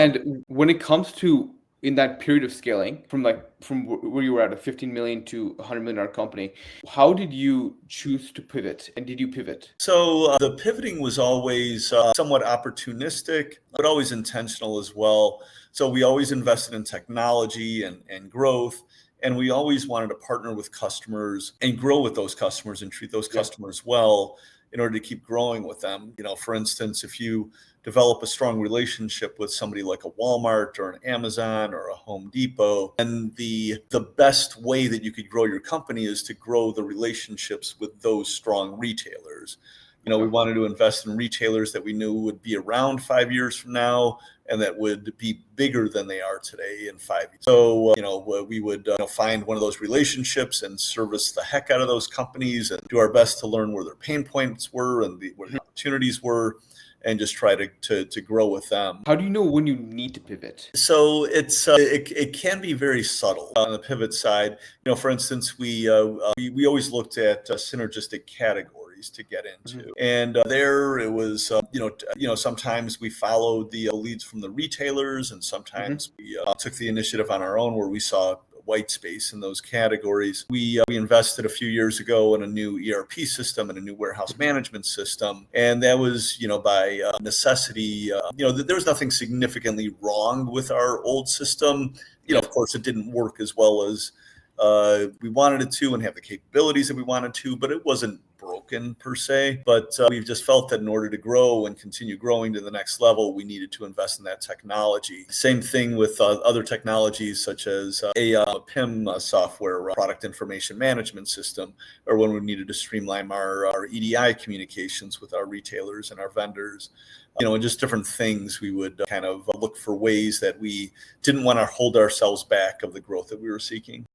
And when it comes to in that period of scaling from where you were at a 15 million to $100 million company, how did you choose to pivot? And did you pivot? So the pivoting was always somewhat opportunistic, but always intentional as well. So we always invested in technology and growth. And we always wanted to partner with customers and grow with those customers and treat those Yeah. customers well in order to keep growing with them. For instance, if you develop a strong relationship with somebody like a Walmart or an Amazon or a Home Depot, and the best way that you could grow your company is to grow the relationships with those strong retailers. We wanted to invest in retailers that we knew would be around 5 years from now and that would be bigger than they are today in 5 years. So, we would find one of those relationships and service the heck out of those companies and do our best to learn where their pain points were and where the opportunities were, and just try to grow with them. How do you know when you need to pivot? So it can be very subtle on the pivot side. For instance, we always looked at synergistic categories to get into, and there it was. Sometimes we followed the leads from the retailers, and sometimes we took the initiative on our own where we saw white space in those categories. We invested a few years ago in a new ERP system and a new warehouse management system. And that was, by necessity. There was nothing significantly wrong with our old system. Of course, it didn't work as well as we wanted it to and have the capabilities that we wanted to, but it wasn't broken per se. But we've just felt that in order to grow and continue growing to the next level, we needed to invest in that technology. Same thing with other technologies such as PIM software, product information management system, or when we needed to streamline our EDI communications with our retailers and our vendors. And just different things, we would kind of look for ways that we didn't want to hold ourselves back of the growth that we were seeking.